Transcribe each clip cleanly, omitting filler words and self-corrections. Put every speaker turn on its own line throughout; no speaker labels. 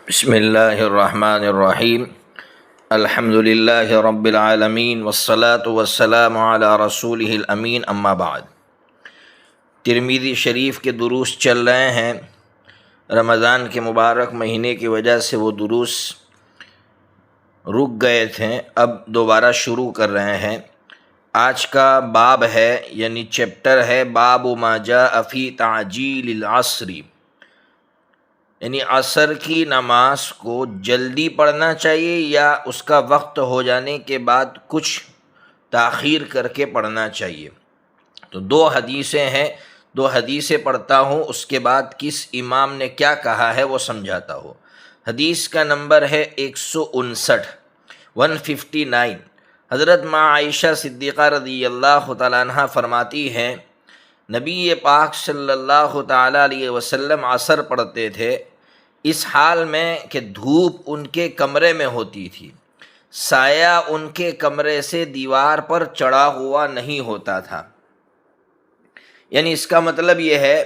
بسم اللہ الرحمن الرحیم الحمد للہ رب العالمین والصلاة والسلام علی رسولہ الامین اما بعد۔ ترمذی شریف کے دروس چل رہے ہیں۔ رمضان کے مبارک مہینے کی وجہ سے وہ دروس رک گئے تھے، اب دوبارہ شروع کر رہے ہیں۔ آج کا باب ہے یعنی چیپٹر ہے باب ما جاء فی تعجیل العصر، یعنی عصر کی نماز کو جلدی پڑھنا چاہیے یا اس کا وقت ہو جانے کے بعد کچھ تاخیر کر کے پڑھنا چاہیے۔ تو دو حدیثیں ہیں، دو حدیثیں پڑھتا ہوں، اس کے بعد کس امام نے کیا کہا ہے وہ سمجھاتا ہوں۔ حدیث کا نمبر ہے 159۔ حضرت ماں عائشہ صدیقہ رضی اللہ تعالیٰ عنہ فرماتی ہیں، نبی پاک صلی اللہ تعالیٰ علیہ وسلم عصر پڑھتے تھے اس حال میں کہ دھوپ ان کے کمرے میں ہوتی تھی، سایہ ان کے کمرے سے دیوار پر چڑھا ہوا نہیں ہوتا تھا۔ یعنی اس کا مطلب یہ ہے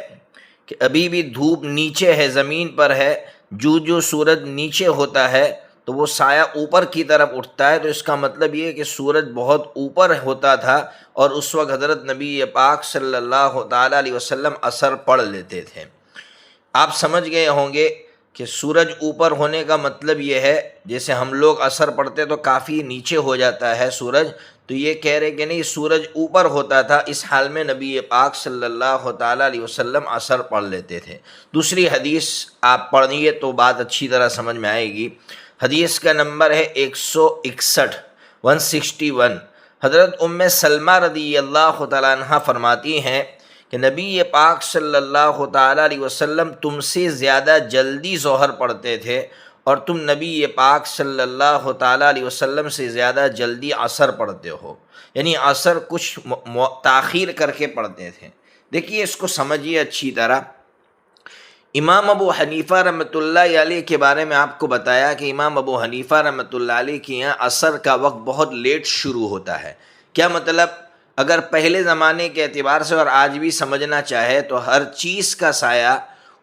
کہ ابھی بھی دھوپ نیچے ہے، زمین پر ہے، جو سورج نیچے ہوتا ہے تو وہ سایہ اوپر کی طرف اٹھتا ہے، تو اس کا مطلب یہ ہے کہ سورج بہت اوپر ہوتا تھا اور اس وقت حضرت نبی پاک صلی اللہ تعالیٰ علیہ وسلم عصر پڑھ لیتے تھے۔ آپ سمجھ گئے ہوں گے کہ سورج اوپر ہونے کا مطلب یہ ہے، جیسے ہم لوگ عصر پڑھتے تو کافی نیچے ہو جاتا ہے سورج، تو یہ کہہ رہے کہ نہیں، سورج اوپر ہوتا تھا، اس حال میں نبی پاک صلی اللہ تعالیٰ علیہ وسلم عصر پڑھ لیتے تھے۔ دوسری حدیث آپ پڑھیے تو بات اچھی طرح سمجھ میں آئے گی۔ حدیث کا نمبر ہے 161۔ حضرت ام سلمہ رضی اللہ تعالیٰ عنہ فرماتی ہیں کہ نبی پاک صلی اللہ تعالیٰ علیہ وسلم تم سے زیادہ جلدی ظہر پڑھتے تھے اور تم نبی پاک صلی اللہ تعالیٰ علیہ وسلم سے زیادہ جلدی عصر پڑھتے ہو، یعنی عصر کچھ تاخیر کر کے پڑھتے تھے۔ دیکھیے اس کو سمجھیے اچھی طرح۔ امام ابو حنیفہ رحمۃ اللہ علیہ کے بارے میں آپ کو بتایا کہ امام ابو حنیفہ رحمۃ اللہ علیہ کے یہاں عصر کا وقت بہت لیٹ شروع ہوتا ہے۔ کیا مطلب؟ اگر پہلے زمانے کے اعتبار سے اور آج بھی سمجھنا چاہے تو ہر چیز کا سایہ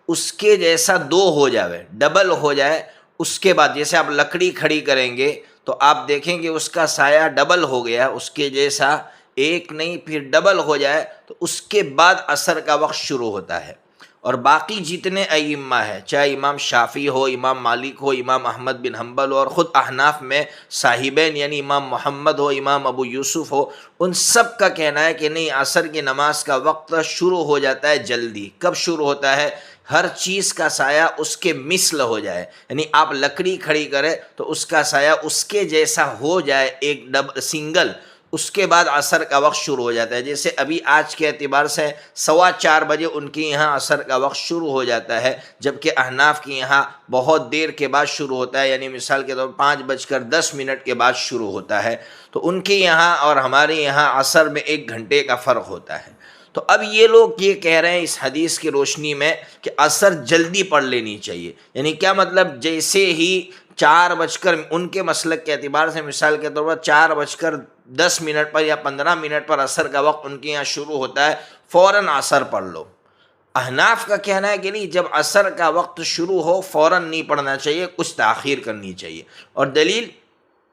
اس کے جیسا دو ہو جائے، ڈبل ہو جائے، اس کے بعد جیسے آپ لکڑی کھڑی کریں گے تو آپ دیکھیں گے اس کا سایہ ڈبل ہو گیا، اس کے جیسا ایک نہیں پھر ڈبل ہو جائے، تو اس کے بعد عصر کا وقت شروع ہوتا ہے۔ اور باقی جتنے ائمہ ہیں، چاہے امام شافعی ہو، امام مالک ہو، امام احمد بن حنبل ہو، اور خود احناف میں صاحبین یعنی امام محمد ہو، امام ابو یوسف ہو، ان سب کا کہنا ہے کہ نہیں، عصر کی نماز کا وقت شروع ہو جاتا ہے جلدی۔ کب شروع ہوتا ہے؟ ہر چیز کا سایہ اس کے مثل ہو جائے، یعنی آپ لکڑی کھڑی کریں تو اس کا سایہ اس کے جیسا ہو جائے، ایک سنگل، اس کے بعد عصر کا وقت شروع ہو جاتا ہے۔ جیسے ابھی آج کے اعتبار سے 4:15 بجے ان کے یہاں عصر کا وقت شروع ہو جاتا ہے، جبکہ احناف کے یہاں بہت دیر کے بعد شروع ہوتا ہے، یعنی مثال کے طور پر 5:10 کے بعد شروع ہوتا ہے۔ تو ان کے یہاں اور ہمارے یہاں عصر میں 1 گھنٹے کا فرق ہوتا ہے۔ تو اب یہ لوگ یہ کہہ رہے ہیں اس حدیث کی روشنی میں کہ عصر جلدی پڑھ لینی چاہیے، یعنی کیا مطلب؟ جیسے ہی 4 ان کے مسلک کے اعتبار سے مثال کے طور پر 4:10 پر یا 15 پر عصر کا وقت ان کے یہاں شروع ہوتا ہے، فوراً عصر پڑھ لو۔ احناف کا کہنا ہے کہ نہیں، جب عصر کا وقت شروع ہو فوراً نہیں پڑھنا چاہیے، کچھ تاخیر کرنی چاہیے۔ اور دلیل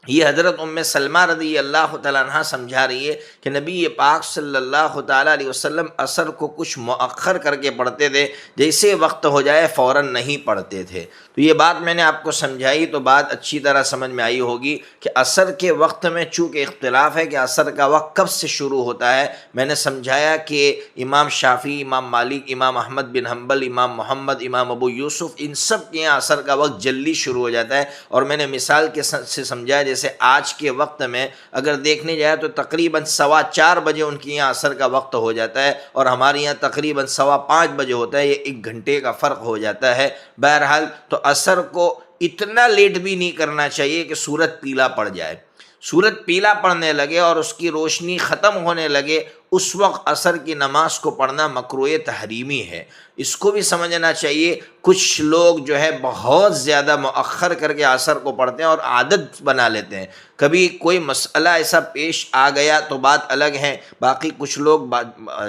یہ حضرت ام سلمہ رضی اللہ تعالیٰ عنہ سمجھا رہی ہے کہ نبی پاک صلی اللہ تعالیٰ علیہ وسلم عصر کو کچھ مؤخر کر کے پڑھتے تھے، جیسے وقت ہو جائے فوراً نہیں پڑھتے تھے۔ تو یہ بات میں نے آپ کو سمجھائی تو بات اچھی طرح سمجھ میں آئی ہوگی کہ عصر کے وقت میں چونکہ اختلاف ہے کہ عصر کا وقت کب سے شروع ہوتا ہے۔ میں نے سمجھایا کہ امام شافعی، امام مالک، امام احمد بن حنبل، امام محمد، امام ابو یوسف، ان سب کے یہاں عصر کا وقت جلدی شروع ہو جاتا ہے۔ اور میں نے مثال کے سے سمجھایا، جیسے آج کے وقت میں اگر دیکھنے جائے تو تقریباً 4:15 بجے ان کے یہاں عصر کا وقت ہو جاتا ہے اور ہمارے یہاں تقریباً 5:15 بجے ہوتا ہے، یہ 1 گھنٹے کا فرق ہو جاتا ہے۔ بہرحال تو عصر کو اتنا لیٹ بھی نہیں کرنا چاہیے کہ سورج پیلا پڑ جائے۔ سورج پیلا پڑنے لگے اور اس کی روشنی ختم ہونے لگے، اس وقت عصر کی نماز کو پڑھنا مکروہ تحریمی ہے۔ اس کو بھی سمجھنا چاہیے۔ کچھ لوگ جو ہے بہت زیادہ مؤخر کر کے عصر کو پڑھتے ہیں اور عادت بنا لیتے ہیں، کبھی کوئی مسئلہ ایسا پیش آ گیا تو بات الگ ہے، باقی کچھ لوگ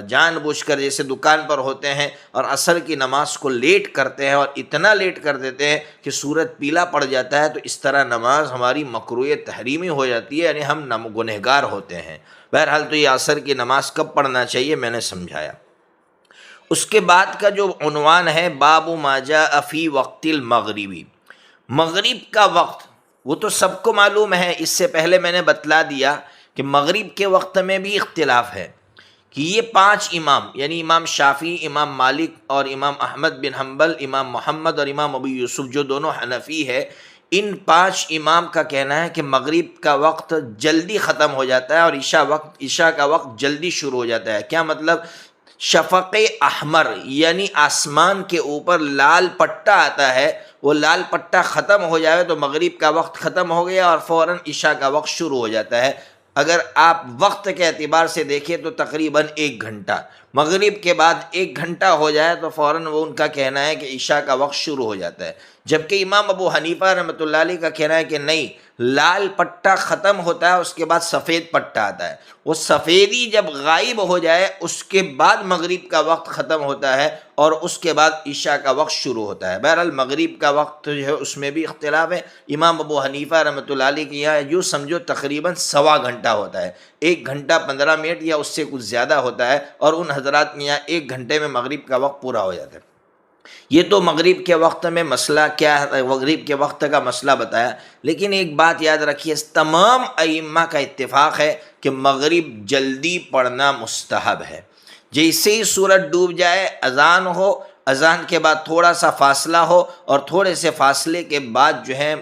جان بوجھ کر جیسے دکان پر ہوتے ہیں اور عصر کی نماز کو لیٹ کرتے ہیں اور اتنا لیٹ کر دیتے ہیں کہ سورج پیلا پڑ جاتا ہے، تو اس طرح نماز ہماری مکروہ تحریمی ہو جاتی ہے، یعنی ہم گنہگار ہوتے ہیں۔ بہرحال تو یہ عصر کی نماز کب پڑھنا چاہیے میں نے سمجھایا۔ اس کے بعد کا جو عنوان ہے باب ما جاء فی وقت المغربی، مغرب کا وقت وہ تو سب کو معلوم ہے، اس سے پہلے میں نے بتلا دیا کہ مغرب کے وقت میں بھی اختلاف ہے کہ یہ 5 امام یعنی امام شافعی، امام مالک اور امام احمد بن حنبل، امام محمد اور امام ابو یوسف جو دونوں حنفی ہے، ان 5 امام کا کہنا ہے کہ مغرب کا وقت جلدی ختم ہو جاتا ہے اور عشاء کا وقت جلدی شروع ہو جاتا ہے۔ کیا مطلب؟ شفق احمر یعنی آسمان کے اوپر لال پٹا آتا ہے، وہ لال پٹا ختم ہو جائے تو مغرب کا وقت ختم ہو گیا اور فوراً عشاء کا وقت شروع ہو جاتا ہے۔ اگر آپ وقت کے اعتبار سے دیکھیں تو تقریباً 1 گھنٹہ، مغرب کے بعد 1 گھنٹہ ہو جائے تو فوراً وہ ان کا کہنا ہے کہ عشاء کا وقت شروع ہو جاتا ہے۔ جبکہ امام ابو حنیفہ رحمۃ اللہ علیہ کا کہنا ہے کہ نہیں، لال پٹا ختم ہوتا ہے اس کے بعد سفید پٹا آتا ہے، وہ سفیدی جب غائب ہو جائے اس کے بعد مغرب کا وقت ختم ہوتا ہے اور اس کے بعد عشاء کا وقت شروع ہوتا ہے۔ بہرحال مغرب کا وقت جو ہے اس میں بھی اختلاف ہے۔ امام ابو حنیفہ رحمۃ اللہ علیہ کے یہاں یوں سمجھو تقریباً 1.25 گھنٹہ ہوتا ہے، 1 گھنٹہ 15 منٹ یا اس سے کچھ زیادہ ہوتا ہے، اور ان حضرات کے یہاں 1 گھنٹے میں مغرب کا وقت پورا ہو جاتا ہے۔ یہ تو مغرب کے وقت میں مسئلہ کیا ہے، مغرب کے وقت کا مسئلہ بتایا، لیکن ایک بات یاد رکھیے، تمام ائمہ کا اتفاق ہے کہ مغرب جلدی پڑھنا مستحب ہے۔ جیسے ہی سورج ڈوب جائے، اذان ہو، اذان کے بعد تھوڑا سا فاصلہ ہو اور تھوڑے سے فاصلے کے بعد جو ہے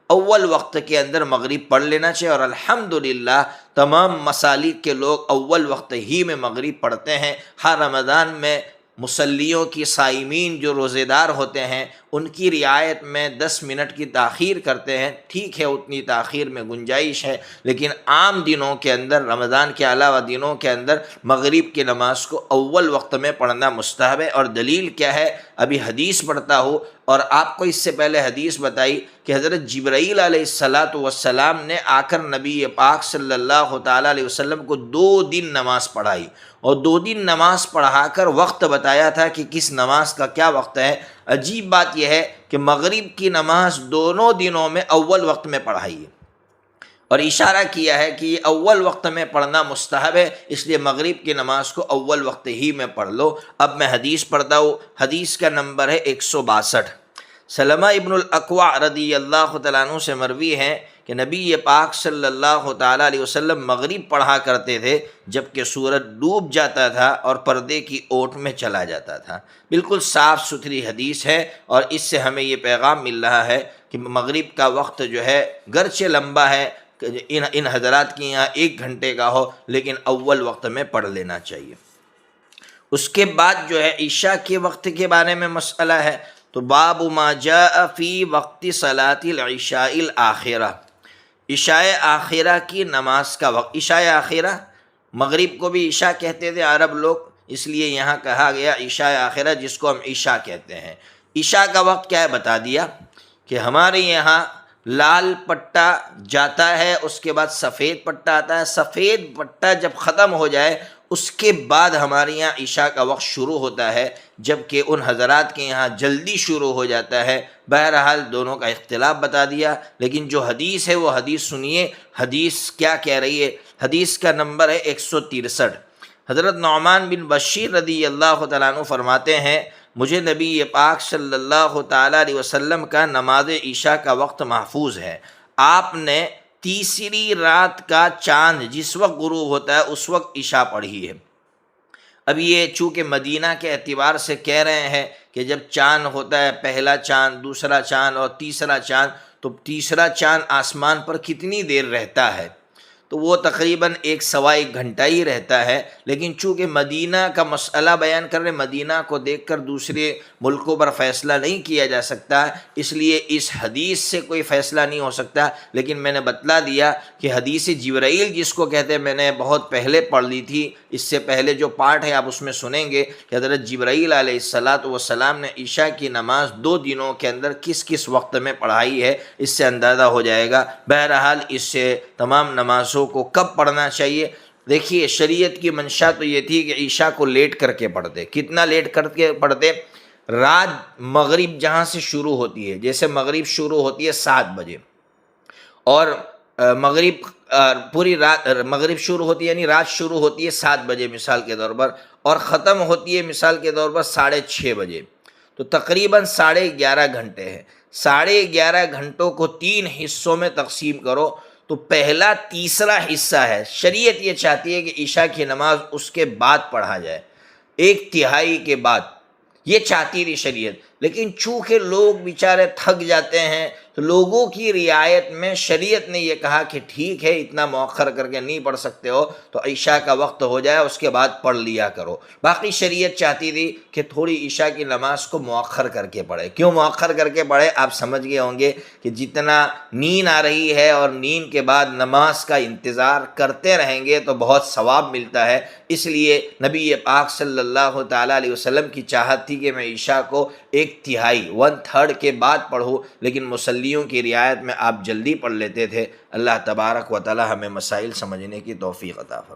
اول وقت کے اندر مغرب پڑھ لینا چاہیے، اور الحمدللہ تمام مسالک کے لوگ اول وقت ہی میں مغرب پڑھتے ہیں۔ ہر رمضان میں مصلیوں کی، صائمین جو روزے دار ہوتے ہیں، ان کی رعایت میں 10 منٹ کی تاخیر کرتے ہیں، ٹھیک ہے اتنی تاخیر میں گنجائش ہے، لیکن عام دنوں کے اندر، رمضان کے علاوہ دنوں کے اندر مغرب کی نماز کو اول وقت میں پڑھنا مستحب ہے۔ اور دلیل کیا ہے؟ ابھی حدیث پڑھتا ہوں، اور آپ کو اس سے پہلے حدیث بتائی کہ حضرت جبرائیل علیہ السلام نے آ کر نبی پاک صلی اللہ تعالیٰ علیہ وسلم کو 2 دن نماز پڑھائی، اور 2 دن نماز پڑھا کر وقت بتایا تھا کہ کس نماز کا کیا وقت ہے۔ عجیب بات یہ ہے کہ مغرب کی نماز دونوں دنوں میں اول وقت میں پڑھائی ہے، اور اشارہ کیا ہے کہ یہ اول وقت میں پڑھنا مستحب ہے، اس لیے مغرب کی نماز کو اول وقت ہی میں پڑھ لو۔ اب میں حدیث پڑھتا ہوں، حدیث کا نمبر ہے 162۔ سلمہ ابن الاکوع رضی اللہ تعالیٰ عنہ سے مروی ہے کہ نبی پاک صلی اللہ تعالیٰ علیہ وسلم مغرب پڑھا کرتے تھے جبکہ سورج ڈوب جاتا تھا اور پردے کی اوٹ میں چلا جاتا تھا۔ بالکل صاف ستھری حدیث ہے، اور اس سے ہمیں یہ پیغام مل رہا ہے کہ مغرب کا وقت جو ہے گرچہ لمبا ہے، ان حضرات کے یہاں 1 گھنٹے کا ہو، لیکن اول وقت میں پڑھ لینا چاہیے۔ اس کے بعد جو ہے عشاء کے وقت کے بارے میں مسئلہ ہے، تو باب ما جاء فی وقت صلاۃ العشاء الآخرہ، عشاء آخرہ کی نماز کا وقت۔ عشاء آخرہ، مغرب کو بھی عشاء کہتے تھے عرب لوگ، اس لیے یہاں کہا گیا عشاء آخرہ، جس کو ہم عشاء کہتے ہیں۔ عشاء کا وقت کیا ہے بتا دیا کہ ہمارے یہاں لال پٹا جاتا ہے، اس کے بعد سفید پٹا آتا ہے، سفید پٹا جب ختم ہو جائے اس کے بعد ہمارے یہاں عشاء کا وقت شروع ہوتا ہے، جبکہ ان حضرات کے یہاں جلدی شروع ہو جاتا ہے۔ بہرحال دونوں کا اختلاف بتا دیا، لیکن جو حدیث ہے وہ حدیث سنیے، حدیث کیا کہہ رہی ہے۔ حدیث کا نمبر ہے 163۔ حضرت نعمان بن بشیر رضی اللہ تعالیٰ عنہ فرماتے ہیں، مجھے نبی پاک صلی اللہ تعالیٰ علیہ وسلم کا نماز عشاء کا وقت محفوظ ہے۔ آپ نے تیسری رات کا چاند جس وقت غروب ہوتا ہے اس وقت عشاء پڑھی ہے۔ اب یہ چونکہ مدینہ کے اعتبار سے کہہ رہے ہیں کہ جب چاند ہوتا ہے، پہلا چاند، دوسرا چاند اور تیسرا چاند، تو تیسرا چاند آسمان پر کتنی دیر رہتا ہے، تو وہ تقریباً 1 گھنٹہ ہی رہتا ہے، لیکن چونکہ مدینہ کا مسئلہ بیان کر رہے، مدینہ کو دیکھ کر دوسرے ملکوں پر فیصلہ نہیں کیا جا سکتا، اس لیے اس حدیث سے کوئی فیصلہ نہیں ہو سکتا۔ لیکن میں نے بتلا دیا کہ حدیث جبرائیل جس کو کہتے ہیں، میں نے بہت پہلے پڑھ لی تھی، اس سے پہلے جو پارٹ ہے آپ اس میں سنیں گے کہ حضرت جبرائیل علیہ السلام نے عشاء کی نماز 2 دنوں کے اندر کس کس وقت میں پڑھائی ہے، اس سے اندازہ ہو جائے گا۔ بہرحال اس سے تمام نمازوں کو کب پڑھنا چاہیے؟ دیکھیے شریعت کی منشا تو یہ تھی کہ عشاء کو لیٹ کر کے پڑھتے۔ کتنا لیٹ کر کے پڑھتے؟ رات مغرب جہاں سے شروع ہوتی ہے، جیسے مغرب شروع ہوتی ہے 7 بجے اور مغرب پوری رات، مغرب شروع ہوتی ہے یعنی رات شروع ہوتی ہے 7 بجے مثال کے طور پر، اور ختم ہوتی ہے مثال کے طور پر 6:30 بجے، تو تقریباً 11.5 گھنٹے ہیں۔ 11.5 گھنٹوں کو 3 حصوں میں تقسیم کرو تو پہلا تیسرا حصہ ہے، شریعت یہ چاہتی ہے کہ عشاء کی نماز اس کے بعد پڑھا جائے، 1/3 کے بعد، یہ چاہتی تھی شریعت۔ لیکن چونکہ لوگ بیچارے تھک جاتے ہیں تو لوگوں کی رعایت میں شریعت نے یہ کہا کہ ٹھیک ہے اتنا مؤخر کر کے نہیں پڑھ سکتے ہو تو عشاء کا وقت ہو جائے اس کے بعد پڑھ لیا کرو۔ باقی شریعت چاہتی تھی کہ تھوڑی عشاء کی نماز کو مؤخر کر کے پڑھے۔ کیوں مؤخر کر کے پڑھے؟ آپ سمجھ گئے ہوں گے کہ جتنا نیند آ رہی ہے اور نیند کے بعد نماز کا انتظار کرتے رہیں گے تو بہت ثواب ملتا ہے، اس لیے نبی پاک صلی اللہ تعالیٰ علیہ وسلم کی چاہت تھی کہ میں عشاء کو 1/3 کے بعد پڑھوں، لیکن مصلیوں کی رعایت میں آپ جلدی پڑھ لیتے تھے۔ اللہ تبارک و تعالی ہمیں مسائل سمجھنے کی توفیق عطا فرمائے۔